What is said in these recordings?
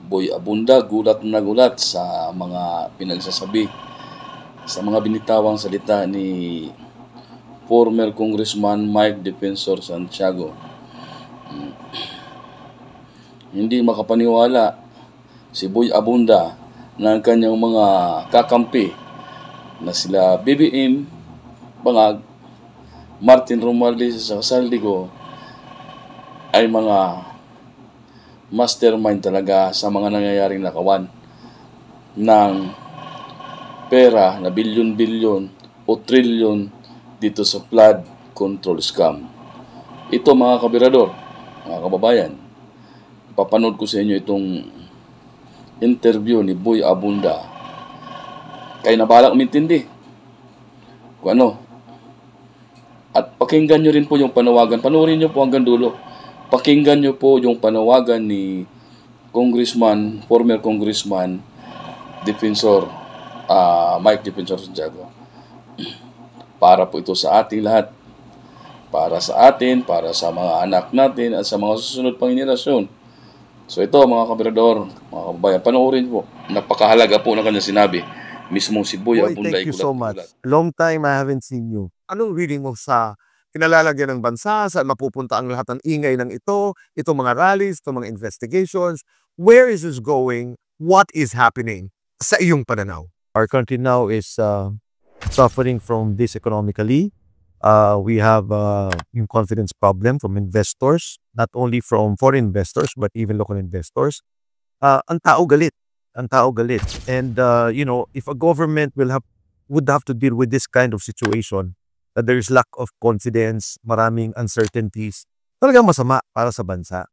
Boy Abunda gulat na gulat sa mga pinagsasabi, sa mga binitawang salita ni former Congressman Mike Defensor Santiago. Hindi makapaniwala si Boy Abunda na ang kanyang mga kakampi na sila BBM, Bangag, Martin Romualdez sa Saldico ay mga mastermind talaga sa mga nangyayaring nakawan ng pera na bilyon-bilyon o trilyon dito sa flood control scam. Ito mga kabirador, mga kababayan, papanood ko sa inyo itong interview ni Boy Abunda. Kaya nabalak umintindi kung ano. At pakinggan nyo rin po yung panawagan. Panoorin nyo po hanggang dulo. Pakinggan nyo po yung panawagan ni Congressman, former Congressman Defensor Mike Defensor Santiago. Para po ito sa ating lahat. Para sa atin, para sa mga anak natin at sa mga susunod pang henerasyon. So ito mga kabirador, mga kababayan, panoorin po. Napakahalaga po na kanyang sinabi. Mismo si Boy Abunda. Thank you so much. Long time I haven't seen you. Anong reading mo sa kinalalagyan ng bansa, saan mapupunta ang lahat ng ingay ng itong mga rallies, itong mga investigations? Where is this going? What is happening sa iyong pananaw? Our country now is suffering from this economically. We have yung confidence problem from investors, not only from foreign investors, but even local investors. Ang tao galit. Ang tao galit. And, if a government would have to deal with this kind of situation, that there is lack of confidence, maraming uncertainties, talagang masama para sa bansa.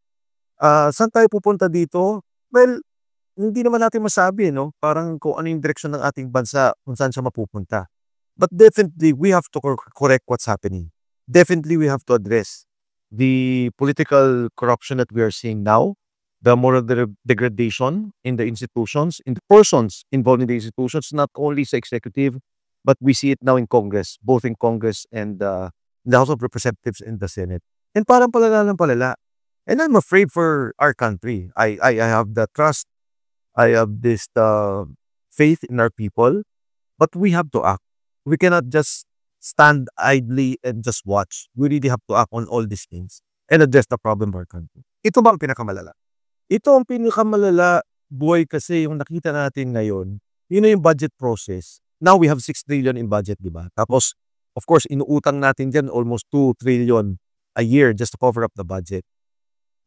Saan tayo pupunta dito? Well, hindi naman natin masabi, no? Parang kung ano yung direksyon ng ating bansa, kung saan siya mapupunta. But definitely, we have to correct what's happening. Definitely, we have to address the political corruption that we are seeing now, the moral degradation in the institutions, in the persons involved in the institutions, not only sa executive, but we see it now in Congress, both in Congress and in the House of Representatives and the Senate. And parang palala ng palala. And I'm afraid for our country. I have the trust. I have this faith in our people. But we have to act. We cannot just stand idly and just watch. We really have to act on all these things and address the problem of our country. Ito ba ang pinakamalala? Ito ang pinakamalala, boy, kasi yung nakita natin ngayon, yun na yung budget process. Now we have 6 trillion in budget, di ba? Tapos, of course, inuutang natin dyan almost 2 trillion a year just to cover up the budget.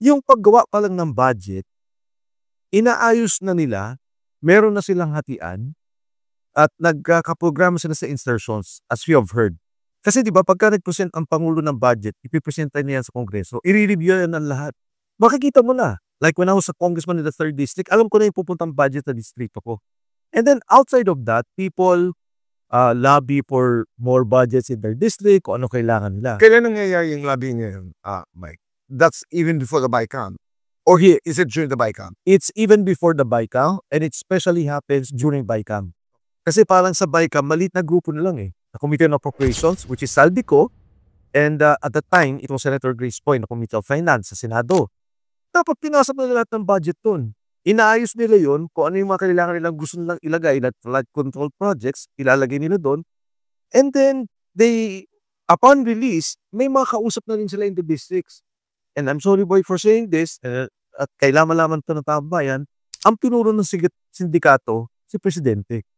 Yung paggawa pa lang ng budget, inaayos na nila, meron na silang hatian, at nagkakaprograma sila sa insertions, as we have heard. Kasi di ba, pagka nag-present ang Pangulo ng budget, ipipresenta niya yan sa Kongreso, i-review yan ng lahat. Makikita mo na. Like when I was a congressman in the 3rd district, alam ko na yung pupuntang budget sa distrito ko. And then outside of that, people lobby for more budgets in their district, kung ano kailangan nila. Kailan nangyayari yung lobbying ngayon, Mike? That's even before the BICAM? Or is it during the BICAM? It's even before the BICAM, and it especially happens during BICAM. Kasi parang sa BICAM, maliit na grupo na lang eh. Na Committee on Appropriations, which is Saldico, and at the time, it was Senator Grace Poy na Committee of Finance sa Senado. Dapat pinasap na lahat ng budget dun. Inaayos nila yun, kung ano yung mga kailangan nilang gusto nilang ilagay na flood control projects, ilalagay nila dun. And then, upon release, may mga kausap na rin sila in the districts. And I'm sorry boy for saying this, at kailangan malaman ito ng taong bayan, ang pinuro ng sindikato, si Presidente.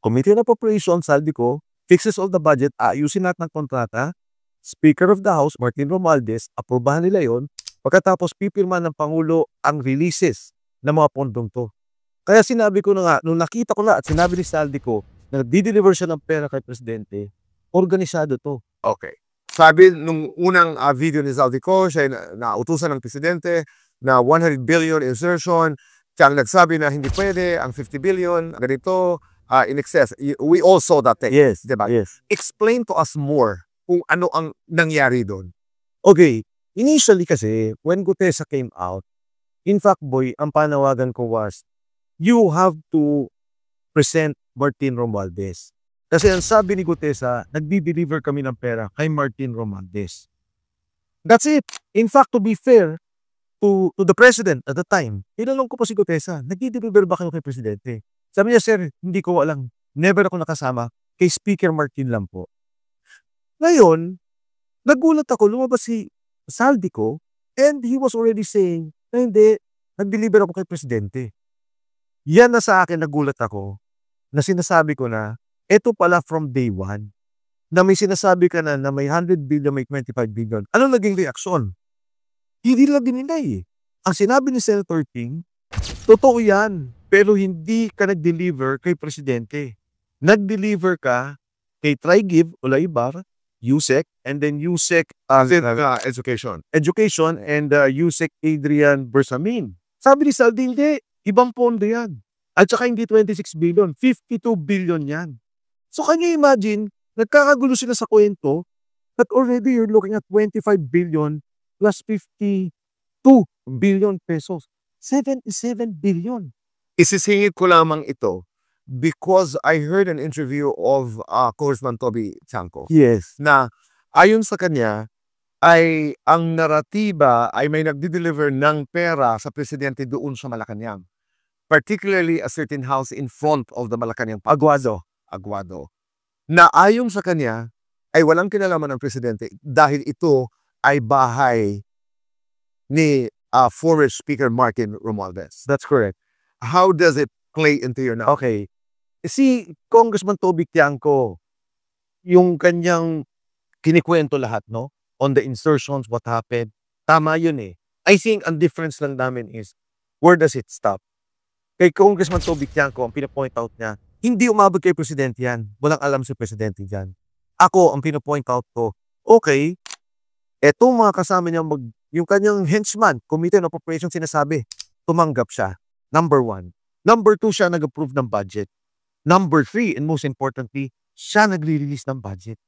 Committee on Appropriations, Saldico, fixes all the budget, ayusin natin ng kontrata, Speaker of the House, Martin Romualdez, aprobahan nila yon. Pagkatapos pipirma ng Pangulo ang releases ng mga pondong to. Kaya sinabi ko na nga, nung nakita ko na at sinabi ni Saldico na di-deliver siya ng pera kay Presidente, organisado to. Okay. Sabi nung unang video ni Saldico, siya nautusan ng Presidente na 100 billion insertion, siyang nagsabi na hindi pwede, ang 50 billion, ganito, in excess. We all saw that thing. Yes, diba? Yes. Explain to us more kung ano ang nangyari doon. Okay, initially kasi, when Gutesa came out, in fact, boy, ang panawagan ko was, you have to present Martin Romualdez. Kasi ang sabi ni Gutesa, nagdi-deliver kami ng pera kay Martin Romualdez. That's it. In fact, to be fair, to the president at the time. Tinanong ko po si Gutesa, nagdi-deliver ba kayo kay presidente? Sabi niya, sir, hindi ko alam. Never ako nakasama. Kay Speaker Martin lang po. Ngayon, nagulat ako, lumabas si Saldico and he was already saying na hindi, nag-deliver ako kay presidente. Yan na sa akin nagulat ako na sinasabi ko na eto pala from day one na may sinasabi ka na may 100 billion, may 25 billion. Ano naging reaksyon? Hindi nila dininay eh. Ang sinabi ni Senator King, totoo yan, pero hindi ka nag-deliver kay presidente. Nag-deliver ka kay Trigive Ulaibar, USEC, and then USEC Education. Education and USEC Adrian Bersamin. Sabi ni Saldi, hindi, ibang pondo yan. At saka hindi 26 billion, 52 billion yan. So can you imagine, nagkakagulo sila sa kwento that already you're looking at 25 billion plus 52 billion pesos. 77 billion. Isisingit ko lamang ito because I heard an interview of Congressman Toby Chanco. Yes. Na ayon sa kanya, ay ang naratiba ay may nagdi-deliver ng pera sa presidente doon sa Malacanang. Particularly a certain house in front of the Malacanang. Aguado. Na ayon sa kanya, ay walang kinalaman ng presidente dahil ito ay bahay ni former Speaker Martin Romualdez. That's correct. How does it play into your now? Okay. Si Congressman Toby Tiangco, yung kanyang kinikwento lahat, no? On the insertions, what happened. Tama yun eh. I think ang difference lang namin is, where does it stop? Kay Congressman Toby Tiangco, ang pinapoint out niya, hindi umabot kay presidente yan. Walang alam si presidente dyan. Ako, ang pinapoint out ko, okay, eto mga kasama niya, yung kanyang henchman, Committee on Appropriations, sinasabi, tumanggap siya. Number 1. Number 2, siya nag-approve ng budget. Number 3, and most importantly, siya nagre-release ng budget.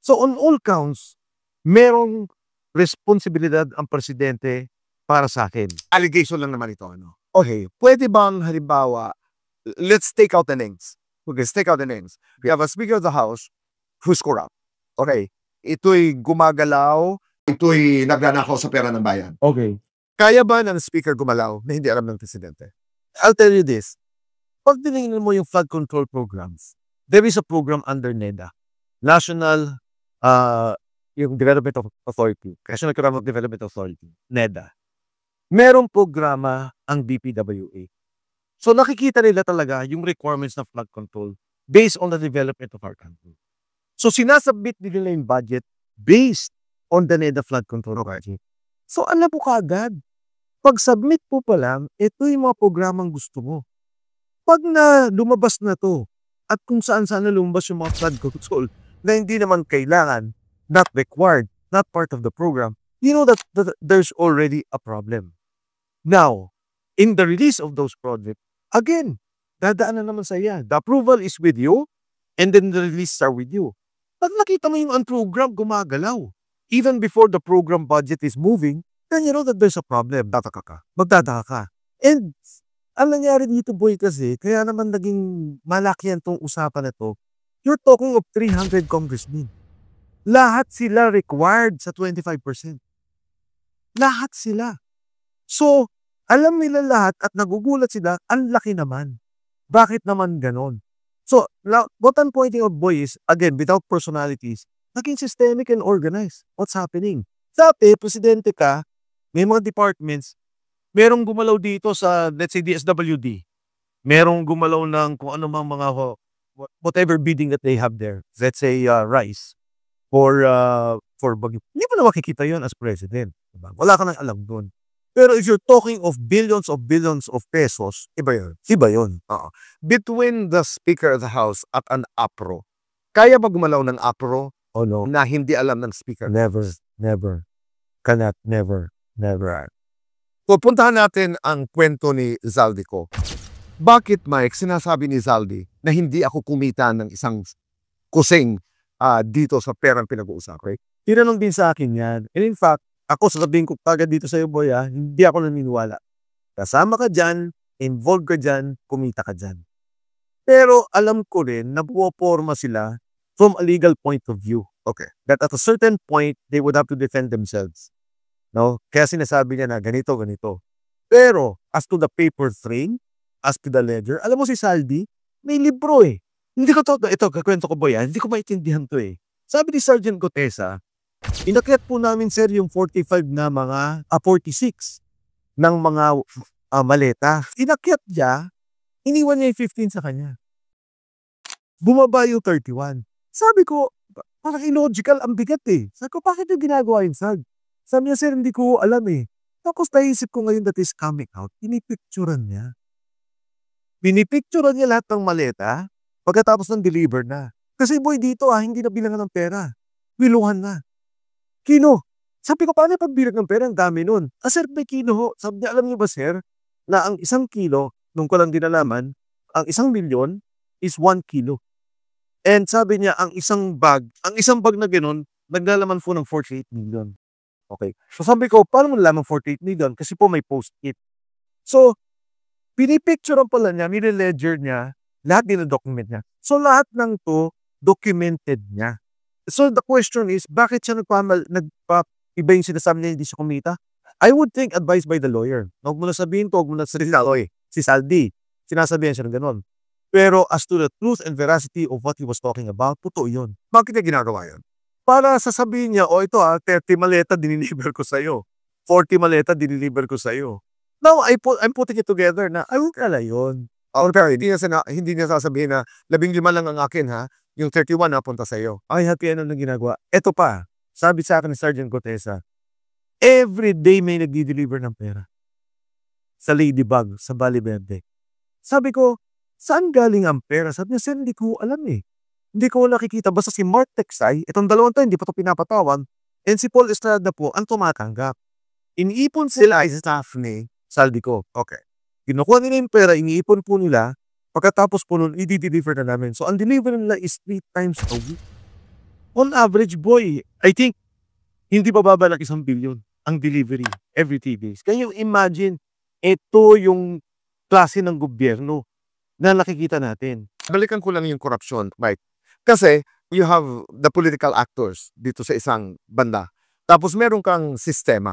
So on all counts, merong responsibilidad ang presidente para sa akin. Allegation lang naman ito, ano? Okay, pwede bang halimbawa, let's take out the names. Okay, let's take out the names. We have a Speaker of the House who's corrupt. Okay, ito'y gumagalaw, ito'y nagnanakaw sa pera ng bayan. Okay. Kaya ba ng Speaker gumalaw na hindi alam ng presidente? I'll tell you this. Pag tinignan mo yung flood control programs, there is a program under NEDA. National yung Development Authority. National Economic Development Authority. NEDA. Merong programa ang DPWA. So nakikita nila talaga yung requirements ng flood control based on the development of our country. So sinasubmit nila yung budget based on the NEDA flood control project. So alam mo kaagad, pag submit po pa lang, ito yung mga programang gusto mo. Pag na lumabas na to, at kung saan-saan na lumabas yung mga flood control na hindi naman kailangan, not required, not part of the program, you know that there's already a problem. Now, in the release of those projects, again, dadaan na naman sa iya. The approval is with you, and then the release are with you. Pag nakita mo yung program gumagalaw, even before the program budget is moving, then you know that there's a problem. Magtataka ka. And ang nangyari dito, boy, kasi, kaya naman naging malakihan tong usapan na to, you're talking of 300 congressmen. Lahat sila required sa 25%. Lahat sila. So, alam nila lahat at nagugulat sila, ang laki naman. Bakit naman ganon? So, what I'm pointing out, boy, is, again, without personalities, naging systemic and organized. What's happening? Dati, presidente ka, may mga departments, merong gumalaw dito sa, let's say, DSWD. Merong gumalaw ng kung ano mga whatever bidding that they have there. Let's say, rice. For Baguio. Hindi mo na makikita yun as president. Diba? Wala ka nang alam doon. Pero if you're talking of billions of pesos, iba yun. Iba yun. Between the Speaker of the House at an APRO, kaya ba gumalaw ng APRO o no, na hindi alam ng Speaker? Never. Cannot, never. Pupuntahan natin ang kwento ni Zaldico. Bakit, Mike, sinasabi ni Zaldi na hindi ako kumita ng isang kusing dito sa perang pinag-uusapan? Tinanong din sa akin yan. And in fact, ako sasabihin ko kagad dito sa iyo, boy, hindi ako naniniwala. Kasama ka dyan, involved ka dyan, kumita ka dyan. Pero alam ko rin na buwaporma sila from a legal point of view. Okay. That at a certain point, they would have to defend themselves. No? Kaya sinasabi niya na ganito, ganito. Pero, as to the paper trail, as to the ledger, alam mo si Saldi, may libro eh. Hindi ko to, ito, kakwento ko ba yan? Hindi ko maintindihan to eh. Sabi ni Sergeant Gotesa, inakyat po namin sir yung 45 na mga, 46 ng mga maleta. Inakyat niya, iniwan niya yung 15 sa kanya. Bumaba yung 31. Sabi ko, parang illogical, ang bigat eh. Sabi ko, bakit yung ginagawa yun, Sag? Sabi niya, sir, hindi ko alam eh. Tapos naisip ko ngayon that is coming out, pinipicturan niya. Pinipicturan niya lahat ng maleta, pagkatapos ng deliver na. Kasi boy, dito hindi na bilangan ng pera. Wiluhan na. Kino. Sabi ko, paano pagbilang ng pera? Ang dami nun. Sir, may kino ho. Sabi niya, alam niyo ba, sir, na ang 1 kilo, nung ko lang dinalaman, ang 1 milyon is 1 kilo. And sabi niya, ang isang bag na gano'n, naglalaman po ng 48 million. Okay. So sabi ko, paano mo nalaman 48 million? Kasi po may post-it. So, pinipicturean pala niya, nire-ledger niya, lahat din ang document niya. So lahat ng to, documented niya. So the question is, bakit siya iba yung sinasabi niya, hindi siya kumita? I would think advised by the lawyer. Huwag mo na sabihin to, huwag mo na sabihin si Saldi. Sinasabihan siya ng gano'n. Pero as to the truth and veracity of what he was talking about, totoo yun. Bakit niya ginagawa yun? Para sasabihin niya, ito 30 maleta diniliver ko sa'yo. 40 maleta diniliver ko sa'yo. Now, I'm putting it together na, ay, huwag kala yun. Pero hindi niya sasabihin na 15 lang ang akin ha, yung 31 na punta sa'yo. Ay, happy ano nang ginagawa. Ito pa, sabi sa akin ni Sergeant Gotesa, every day may nagdi-deliver ng pera. Sa Ladybug, sa Valle Verde. Sabi ko, saan galing ang pera? Sabi niya, sir, hindi ko alam eh. Hindi ko nakikita. Basta si Mark Texay, itong dalawang to, hindi pa ito pinapatawan, and si Paul Estrada po, ang tumatanggap. Iniipon sila ay staff ni Saldi ko. Okay. Kinukuha nila yung pera, iniipon po nila, pagkatapos po nun, i-deliver na namin. So, ang deliver nila is 3 times a week. On average, boy, I think, hindi bababa ng 1 billion ang delivery every 3 days. Can you imagine, ito yung klase ng gobyerno na nakikita natin. Balikan ko lang yung corruption, Mike. Kasi, you have the political actors dito sa isang banda. Tapos meron kang sistema.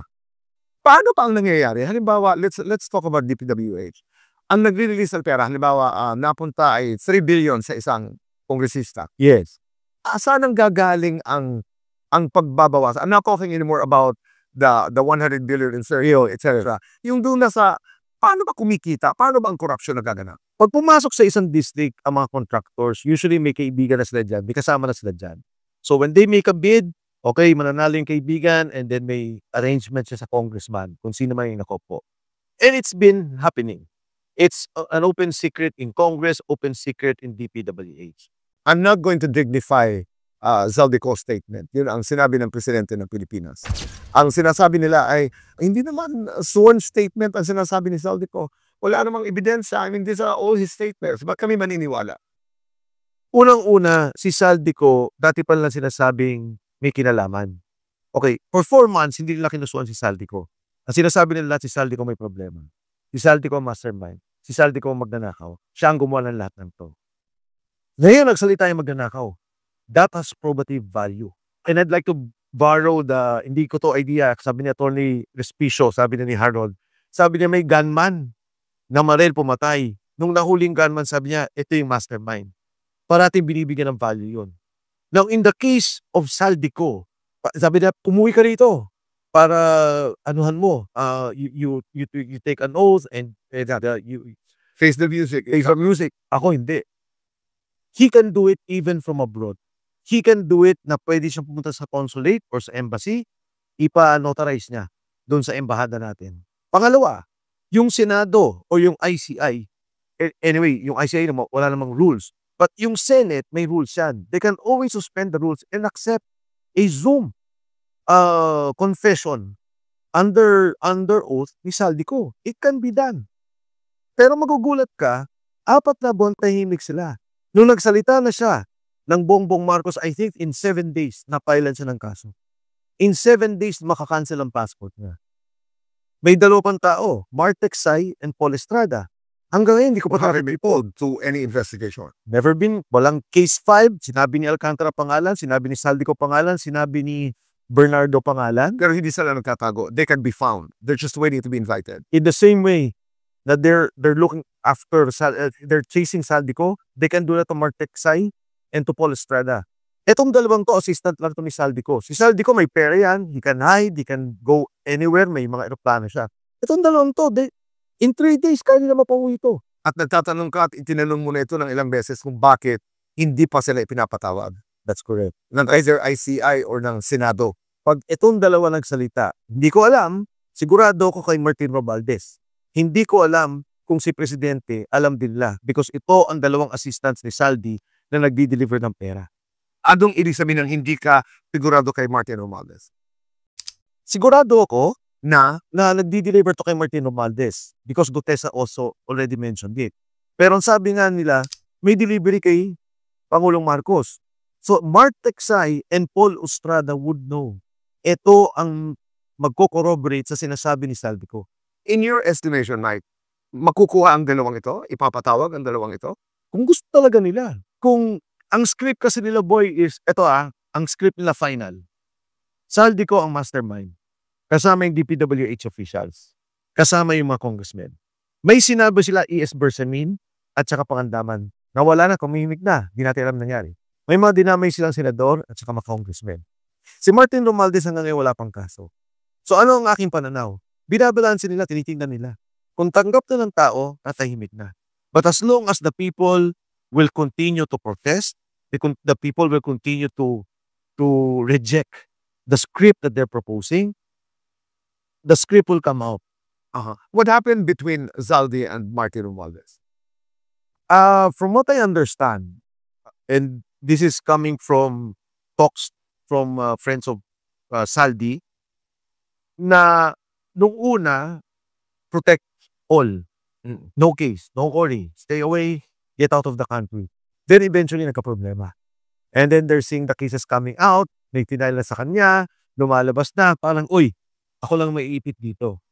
Paano pa ang nangyayari? Halimbawa, let's talk about DPWH. Ang nagre-release ng pera, halimbawa, napunta ay 3 billion sa isang kongresista. Yes. Saan ang gagaling ang pagbabawas? I'm not talking anymore about the 100 billion in Serio, etc. Yung doon na sa, paano ba kumikita? Paano ba ang corruption nagaganap? Pag pumasok sa isang district, ang mga contractors, usually may kaibigan na sila dyan, may kasama na sila dyan. So when they make a bid, okay, mananalo yung kaibigan, and then may arrangement siya sa congressman, kung sino man yung nakopo. And it's been happening. It's an open secret in Congress, open secret in DPWH. I'm not going to dignify Zaldico's statement. Yun ang sinabi ng presidente ng Pilipinas. Ang sinasabi nila ay, hindi naman sworn statement ang sinasabi ni Zaldico. Wala namang ebidensya. I mean, these are all his statements. Ba't kami maniniwala? Unang-una, si Zaldico, dati pa lang sinasabing may kinalaman. Okay, for 4 months, hindi nila kinusuan si Zaldico. Ang sinasabi nila, si Zaldico may problema. Si Zaldico mastermind. Si Zaldico magnanakaw. Siya ang gumawa ng lahat ng to. Ngayon, nagsalita yung magnanakaw. That has probative value. And I'd like to borrow hindi ko to idea, sabi ni Atty. Respicio, sabi ni Harold, sabi niya may gunman na marel pumatay. Nung nahuling gunman, sabi niya, ito yung mastermind. Parating binibigyan ng value yun. Now, in the case of Zaldico, sabi niya, umuwi ka rito para anuhan mo. You take an oath and you face the music. Face the music. Ako hindi. He can do it even from abroad. He can do it na pwede siyang pumunta sa consulate or sa embassy, ipa-notarize niya doon sa embahada natin. Pangalawa, yung Senado o yung ICI, anyway, yung ICI wala namang rules. But yung Senate, may rules yan. They can always suspend the rules and accept a Zoom confession under oath ni Zaldico. It can be done. Pero magugulat ka, 4 na buwan tahimik sila. Nung nagsalita na siya ng Bongbong Marcos, I think in 7 days, napailan siya ng kaso. In 7 days, makakancel ang passport niya. May 2 pang tao, Mark Texay and Paul Estrada. Hanggang ngayon, hindi ko pa na-report to any investigation. Never been. Walang case 5. Sinabi ni Alcantara pangalan, sinabi ni Zaldico pangalan, sinabi ni Bernardo pangalan. Pero hindi sila nagtatago. They can be found. They're just waiting to be invited. In the same way that they're looking after, they're chasing Saldico, they can do that to Mark Teksay and to Paul Estrada. Etong dalawang to, assistant lang to ni Saldico. Si Saldico may pera yan. He can hide, he can go anywhere. May mga eroplano siya. Etong dalawang to, in 3 days, kaya nila mapauwi ito. At nagtatanong ka at itinanong mo na ito ng ilang beses kung bakit hindi pa sila ipinapatawag. That's correct. Ng either ICI or ng Senado. Pag itong dalawa nagsalita, hindi ko alam, sigurado ko kay Martin Romualdez. Hindi ko alam kung si Presidente alam din nila because ito ang dalawang assistants ni Saldi na nagdi-deliver ng pera. Anong ibig sabihin ng hindi ka sigurado kay Martin Romualdez? Sigurado ako na nagdi-deliver to kay Martin Romualdez because Gutesa also already mentioned it. Pero ang sabi nga nila, may delivery kay Pangulong Marcos. So, Mark Teksay and Paul Estrada would know. Ito ang magko-corroborate sa sinasabi ni Saldico. In your estimation, Mike, makukuha ang dalawang ito? Ipapatawag ang dalawang ito? Kung gusto talaga nila. Kung ang script kasi nila, boy, is, ito ang script nila final. Saldico ang mastermind. Kasama yung DPWH officials. Kasama yung mga congressmen. May sinabi sila E.S. Bersamin at saka Pangandaman. Nawala na, kumimik na. Di natin alam nangyari. May mga dinamay silang senador at saka mga congressmen. Si Martin Romualdez hanggang ngayon wala pang kaso. So ano ang aking pananaw? Binabalansin nila, tinitingnan nila. Kung tanggap na ng tao, natahimik na. But as long as the people will continue to protest, the people will continue to reject the script that they're proposing, the script will come out. What happened between Zaldi and Martin Romualdez? From what I understand, and this is coming from talks from friends of Saldi, na nung una, protect all. No case, no worry, stay away, get out of the country. Then eventually nagka-problema. And then they're seeing the cases coming out, may tinayal na sa kanya, lumalabas na, parang, uy, ako lang maiipit dito.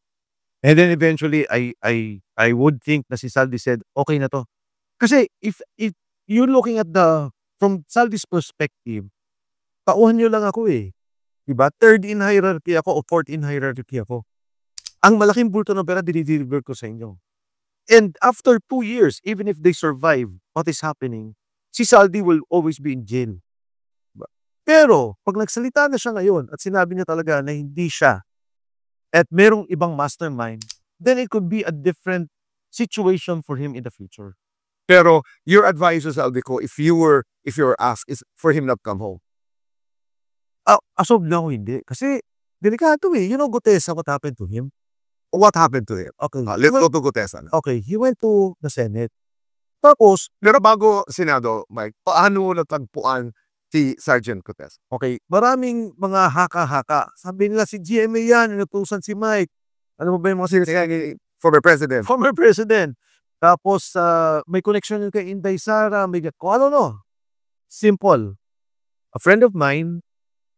And then eventually, I would think na si Saldi said, okay na to. Kasi if you're looking at from Saldi's perspective, tauhan nyo lang ako eh. Diba? Third in hierarchy ako o fourth in hierarchy ako. Ang malaking bulto ng pera, dinideliver ko sa inyo. And after 2 years, even if they survive what is happening, si Saldi will always be in jail. Diba? Pero, pag nagsalita na siya ngayon at sinabi niya talaga na hindi siya at merong ibang mastermind, then it could be a different situation for him in the future. Pero your advice to Saldico, if you were asked, is for him not come home. As of now, hindi. Kasi delikado eh. You know, Gutesa, what happened to him? What happened to him? Okay. Let's go to Gutesa. Okay, he went to the Senate. Tapos, pero bago Senado, Mike, paano natagpuan si Sergeant Gutesa? Okay, maraming mga haka-haka. Sabi nila si GMA yan, inutusan si Mike. Ano mo ba yung mga former president? Former president. Tapos, may connection yun kay Inday Sara, may kung ano no. Simple. A friend of mine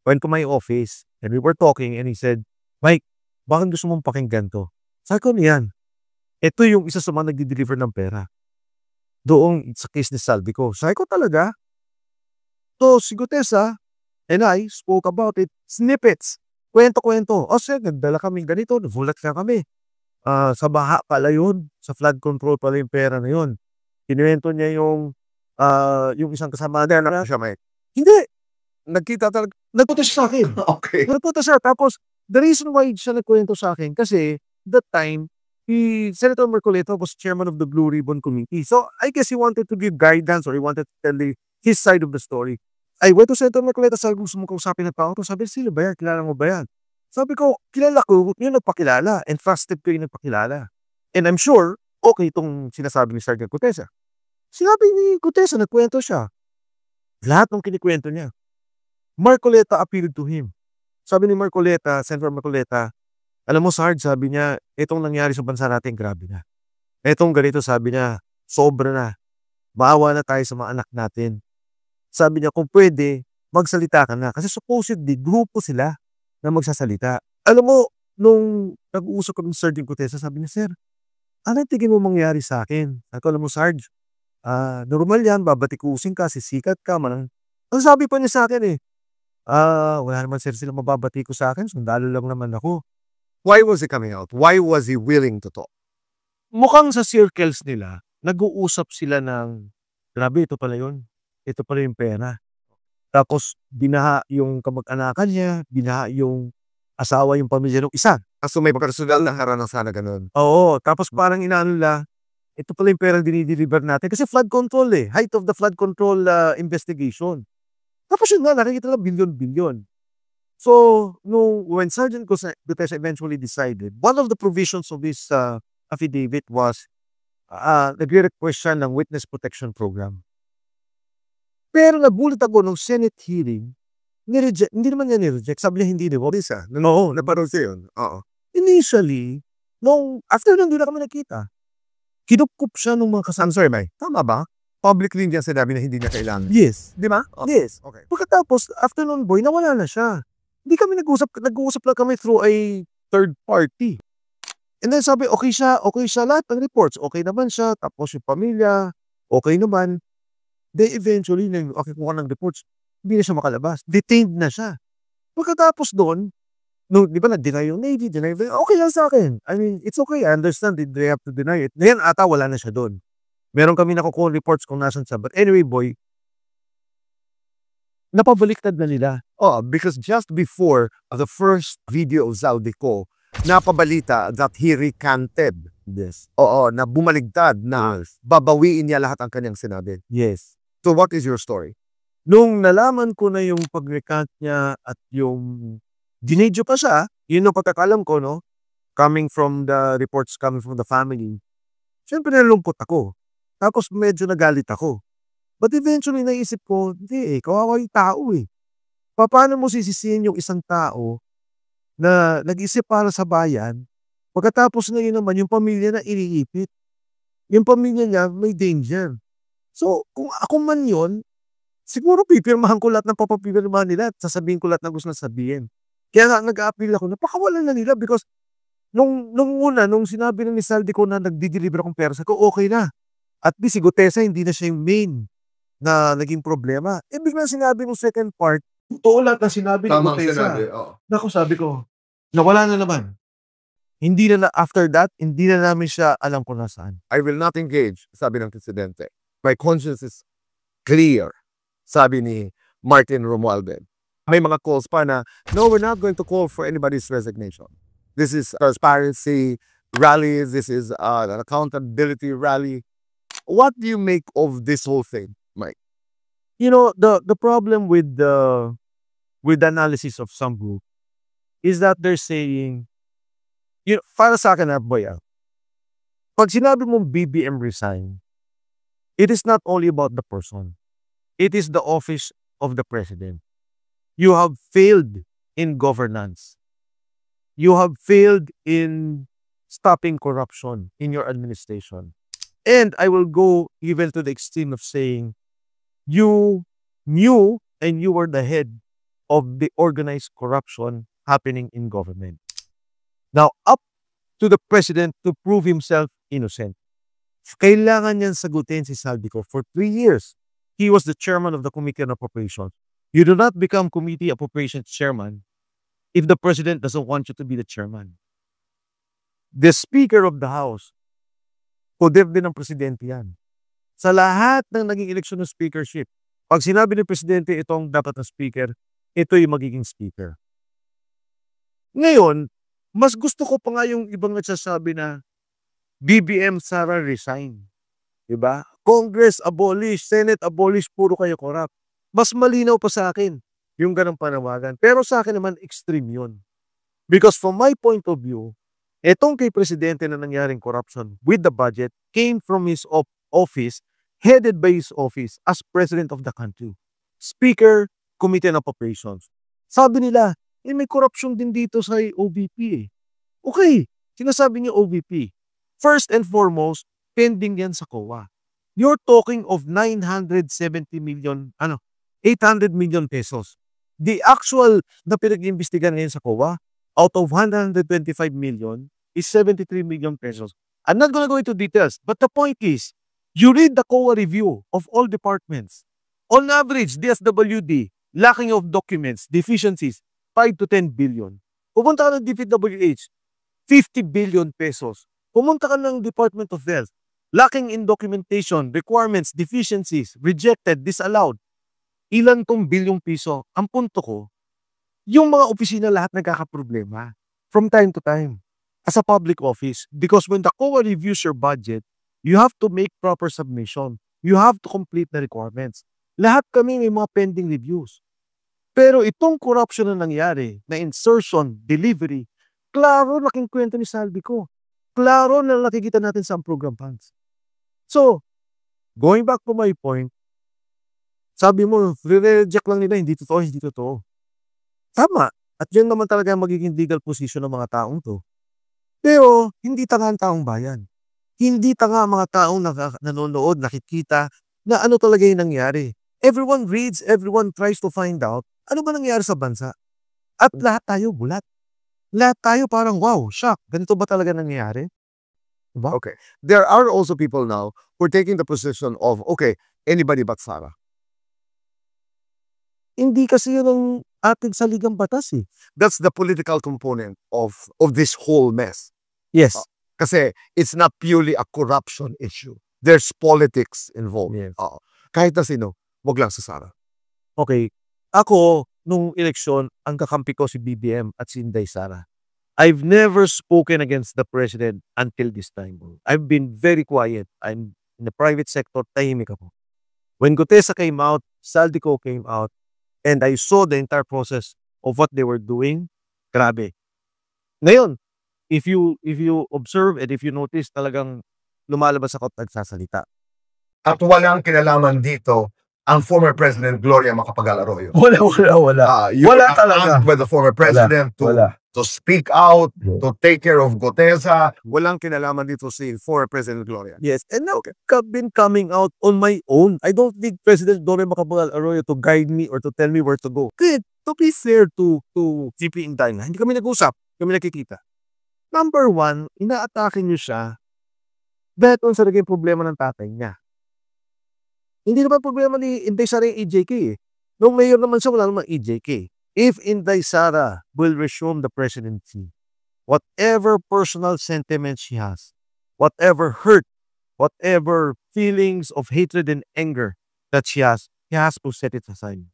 went to my office and we were talking and he said, Mike, bakit gusto mong pakinggan to? Sabi ko niyan, ito yung isa sa mga nagdi-deliver ng pera. Doong sa case ni Saldico. Sabi ko talaga. So, si Gutesa and I spoke about it. Snippets. Kwento-kwento. O sir, nagdala kami ganito. Nagulat ka kami. Sa baha pala yun. Sa flood control pala yung pera na yun. Kinuwento niya yung isang kasama na siya, Mike. Hindi. Nagkita talaga. Nagpunta siya sa akin. Okay. Nagpunta siya. Tapos, the reason why siya nagkwento sa akin, kasi that time, Senator Marcoleta was chairman of the Blue Ribbon Committee. So, I guess he wanted to give guidance or he wanted to tell his side of the story. I went to Senator Marcoleta, sabi ko, gusto mo kausapin na tao to. Sabi, sila ba yan? Kilala mo ba yan? Sabi ko, kilala ko, yung nagpakilala. And trusted ko yung nagpakilala. And I'm sure, okay itong sinasabi ni Sergeant Gutesa. Sinabi ni Gutesa, nagkwento siya. Lahat ng kinikwento niya. Marcoleta appealed to him. Sabi ni Marcoleta, Senator Marcoleta, alam mo, Sarge, sabi niya, itong nangyari sa bansa natin, grabe na. Itong ganito, sabi niya, sobra na. Maawa na tayo sa mga anak natin. Sabi niya, kung pwede, magsalita ka na. Kasi supposedly, grupo sila na magsasalita. Alam mo, nung nag-uusap kami ng Sergeant Gutesa, sabi niya, Sir, ano tingin mo mangyari sa akin? Sabi ko, alam mo, Sarge, normal yan, babatikusin ka, sisikat ka, manang. Ang sabi pa niya sa akin Wala naman sir silang mababati ko sa akin, sundalo lang naman ako. Why was he coming out? Why was he willing to talk? Mukhang sa circles nila, nag-uusap sila ng, grabe ito pala yun, ito pala yung pera. Tapos binaha yung kamag-anakan niya, binaha yung asawa, yung pamilya nung isa. So may personal na harana sana ganun. Oo, tapos parang inaano nila, ito pala yung perang dinideliver natin kasi flood control height of the flood control investigation. Tapos yun nga, nakikita lang bilyon-bilyon. So, when Sergeant Gutierrez eventually decided, one of the provisions of this affidavit was nagre-request siya ng witness protection program. Pero nagulat ako nung Senate hearing, hindi naman niya nireject. Sabi niya hindi niya. Isa. Oo, naparol siya yun. Oo. Initially, after nun, doon na kami nakita. Kinupkup siya nung mga kasama. I'm sorry, May. Tama ba? Publicly niya sinabi na hindi niya kailangan. Yes. Di ba? Yes. Okay. Pagkatapos, after nun, boy, nawala na siya. Hindi kami nag-uusap lang kami through a third party. And then sabi, okay siya, lahat ng reports, okay naman siya, tapos yung pamilya, okay naman. Then eventually, nang kuha ng reports, hindi na siya makalabas. Detained na siya. Pagkatapos doon, di ba na-deny yung Navy, okay lang sa akin. I mean, it's okay, I understand that they have to deny it. Ngayon ata, wala na siya doon. Meron kami nakukuha reports kung nasan siya. But anyway, boy, napabaliktad na nila. Oh, because just before the first video of Zaldico, napabalita that he recanted. Yes. Oo, na bumaligtad na babawiin niya lahat ang kanyang sinabi. Yes. So what is your story? Nung nalaman ko na yung pag-recant niya at yung dinedyo pa siya, yun ang pagkakalam ko, no? Coming from the reports, coming from the family. Siyempre nalungkot ako. Tapos medyo nagalit ako. But eventually naisip ko, hindi kawawa yung tao Paano mo sisisihin yung isang tao na nag-isip para sa bayan, pagkatapos na yun naman, yung pamilya na iniipit. Yung pamilya niya may danger. So, kung ako man yun, siguro pipirmahan ko lahat ng papapirmahan nila at sasabihin ko lahat ng gusto na sabihin. Kaya nga nag-a-appeal ako, napakawalan na nila because nung sinabi na ni Saldico na nagdi-deliver akong pera, ko okay na. At least si Gutesa, hindi na siya yung main na naging problema. Biglang sinabi ng second part, totoo lahat na sinabi ni Gutesa. Naku, sabi ko, nawala na naman. Hindi na after that, hindi na namin siya alam kung nasaan. I will not engage, sabi ng presidente. My conscience is clear, sabi ni Martin Romualdez. May mga calls pa na, no, we're not going to call for anybody's resignation. This is transparency rally. This is an accountability rally. What do you make of this whole thing, Mike? You know, the problem with the analysis of some group is that they're saying, para sa akin, boy, pag sinabi mong BBM resign, it is not only about the person. It is the office of the president. You have failed in governance. You have failed in stopping corruption in your administration. And I will go even to the extreme of saying, you knew and you were the head of the organized corruption happening in government. Now, up to the president to prove himself innocent. Kailangan niyan sagutin si Saldico. For 3 years, he was the chairman of the Committee on Appropriations. You do not become Committee Appropriations chairman if the president doesn't want you to be the chairman. The Speaker of the House, poder din ng presidente yan. Sa lahat ng naging eleksyon ng speakership, pag sinabi ng presidente itong dapat na speaker, ito yung magiging speaker. Ngayon, mas gusto ko pa nga yung ibang nagsasabi na BBM Sara resign. Diba? Congress abolish, Senate abolish, puro kayo corrupt. Mas malinaw pa sa akin yung ganang panawagan. Pero sa akin naman, extreme yun. Because from my point of view, etong kay presidente na nangyaring corruption with the budget came from his office, headed by his office as president of the country. Speaker, Committee on Appropriations. Sabi nila, may corruption din dito sa OVP Okay, sinasabi niyo OVP. First and foremost, pending yan sa COA. You're talking of 800 million pesos. The actual na pinag-iimbestigan ngayon sa COA, out of 125 million, is 73 million pesos. I'm not gonna go into details, but the point is, you read the COA review of all departments. On average, DSWD, lacking of documents, deficiencies, 5 to 10 billion. Pumunta ka ng DPWH, 50 billion pesos. Pumunta ka ng Department of Health, lacking in documentation, requirements, deficiencies, rejected, disallowed. Ilan tong bilyong piso? Ang punto ko, yung mga opisina lahat nagkakaproblema from time to time as a public office. Because when the COA reviews your budget, you have to make proper submission. You have to complete the requirements. Lahat kami may mga pending reviews. Pero itong corruption na nangyari, na insertion, delivery, klaro laking kwento ni Saldico. Klaro na nakikita natin sa program funds. So, going back to my point, sabi mo, re-reject lang nila, hindi totoo. Tama. At yun naman talaga ang magiging legal position ng mga taong to. Pero, hindi tanga ang taong bayan. Hindi tanga ang mga taong nanonood, nakikita, na ano talaga yung nangyari. Everyone reads, everyone tries to find out ano ba nangyari sa bansa. At lahat tayo bulat. Lahat tayo parang, wow, shock. Ganito ba talaga nangyari? Diba? Okay. There are also people now who are taking the position of, okay, anybody but Sara. Hindi kasi yun ang ating saligang batas eh. That's the political component of this whole mess. Yes. Kasi it's not purely a corruption issue. There's politics involved. Yes. Kahit na sino, wag lang si Sara. Okay. Ako, nung eleksyon, ang kakampi ko si BBM at si Inday Sara. I've never spoken against the president until this time. I've been very quiet. I'm in the private sector, tahimik ako. When Gutesa came out, Saldico came out, and I saw the entire process of what they were doing, grabe. Ngayon, if you observe and if you notice, talagang lumalabas ako at nagsasalita. At walang kinalaman dito ang former President Gloria Macapagal-Arroyo. Wala. You Wala were talaga. asked by the former president to speak out, to take care of Gutesa. Walang kinalaman dito si former President Gloria. Yes, and now I've been coming out on my own. I don't need President Gloria Macapagal-Arroyo to guide me or to tell me where to go. Good. To be fair to GP Inday na, hindi kami nag-usap, kami nakikita. Number one, inaatake niyo siya dahil sa naging problema ng tatay niya. Hindi naman problema ni Inday Sara yung EJK eh. Nung mayor naman siya, wala namang EJK. If Inday Sara will resume the presidency, whatever personal sentiments she has, whatever hurt, whatever feelings of hatred and anger that she has to set it aside.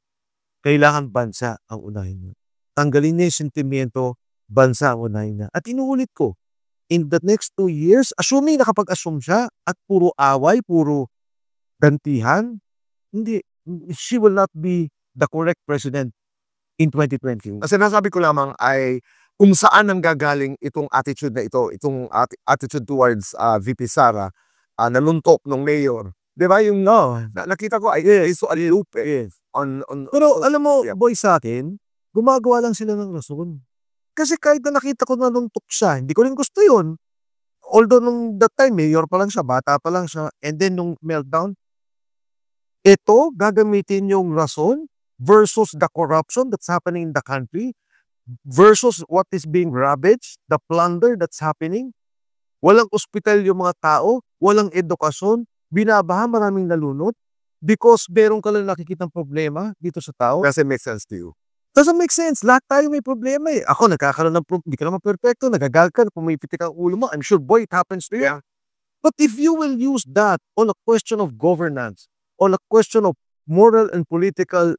Kailangan bansa ang unahin niya. Tanggalin niya yung sentimiento, bansa ang unahin niya. At inuulit ko, in the next 2 years, assuming nakapag-assume siya at puro away, puro gantihan, hindi, she will not be the correct president in 2020. Kasi nasabi ko lamang ay kung saan ang gagaling itong attitude na ito, itong attitude towards VP Sara, naluntok ng mayor. Di ba yung nakita ko ay so alupe. Yes. Pero Alam mo, boy, sa akin, gumagawa lang sila ng rason. Kasi kahit na nakita ko na naluntok siya, hindi ko rin gusto yun. Although nung that time, mayor pa lang siya, bata pa lang siya, and then nung meltdown, ito, gagamitin yung rason versus the corruption that's happening in the country versus what is being ravaged, the plunder that's happening. Walang ospital yung mga tao, walang edukasyon, binabaha, maraming nalunod because meron ka lang nakikitang problema dito sa tao. does it make sense to you? Doesn't make sense. Lahat tayo may problema eh. Ako, nagkakaroon ng problema. Hindi ka naman perfecto. Nagagal ka, pumipitik ang ulo mo. I'm sure, boy, it happens to you. Yeah. But if you will use that on a question of governance, on a question of moral and political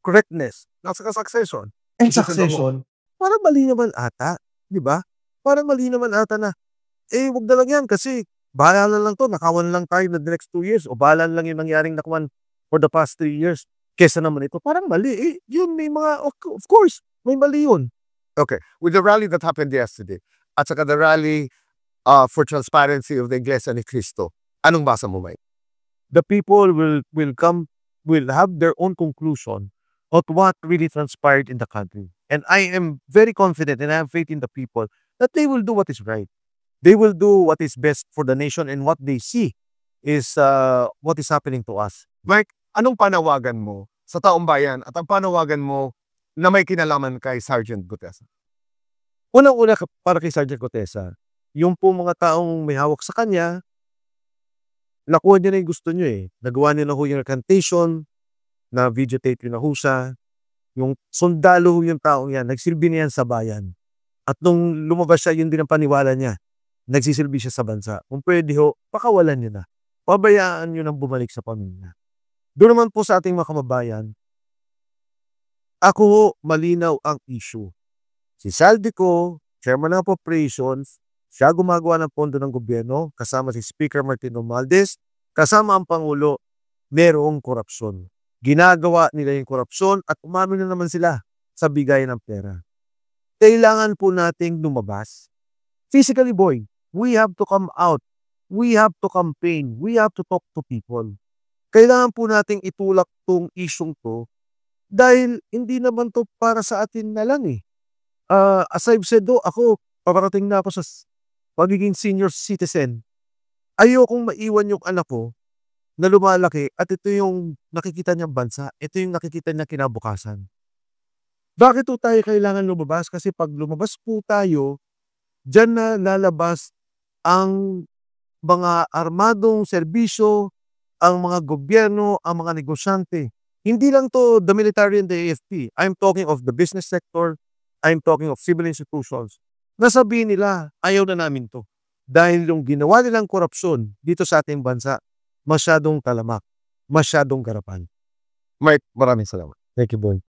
correctness, Nasa succession. and succession, parang mali naman ata. Di ba? Parang mali naman ata na, wag na lang yan kasi bahala na lang to. Nakawan lang tayo na the next 2 years o bahala lang yung nangyaring nakawan for the past 3 years. Kesa naman ito, parang mali. Yun, may mga, of course, may mali yun. Okay. With the rally that happened yesterday, at saka the rally for transparency of the Iglesia ni Cristo, anong basa mo, Mike? The people will have their own conclusion of what really transpired in the country. And I am very confident and I have faith in the people that they will do what is right. They will do what is best for the nation and what they see is what is happening to us. Mike, anong panawagan mo sa taong bayan at ang panawagan mo na may kinalaman kay Sergeant Gutesa? Unang-una para kay Sergeant Gutesa, yung po mga taong may hawak sa kanya, nakuha niya na yung gusto niyo eh. Nagawa niya na ho yung recantation, na videotape yung nahusa, yung sundalo yung taong yan, nagsilbi na yan sa bayan. At nung lumabas siya, yun din ang paniwala niya, nagsisilbi siya sa bansa. Kung pwede ho, pakawalan niyo na. Pabayaan niyo nang bumalik sa pamilya. Doon naman po sa ating mga kababayan, ako ho, malinaw ang issue. Si Saldico, Chairman ng Appropriations, siya gumagawa ng pondo ng gobyerno, kasama si Speaker Martin Romualdez, kasama ang Pangulo, merong korupsyon. Ginagawa nila yung korupsyon at umamin na naman sila sa bigay ng pera. Kailangan po nating lumabas. Physically, boy, we have to come out. We have to campaign. We have to talk to people. Kailangan po nating itulak tong isyong to dahil hindi naman to para sa atin na lang eh. As I've said ako, paparating na ako sa pagiging senior citizen. Ayokong maiwan yung anak ko na lumalaki at ito yung nakikita niyang bansa. Ito yung nakikita niya kinabukasan. Bakit po tayo kailangan lumabas? Kasi pag lumabas po tayo, dyan na lalabas ang mga armadong serbisyo, ang mga gobyerno, ang mga negosyante. Hindi lang to the military and the AFP. I'm talking of the business sector. I'm talking of civil institutions. Nasabihin nila, ayaw na namin to. Dahil yung ginawa nilang korupsyon dito sa ating bansa, masyadong talamak, masyadong garapan. Mark, maraming salamat. Thank you, boy.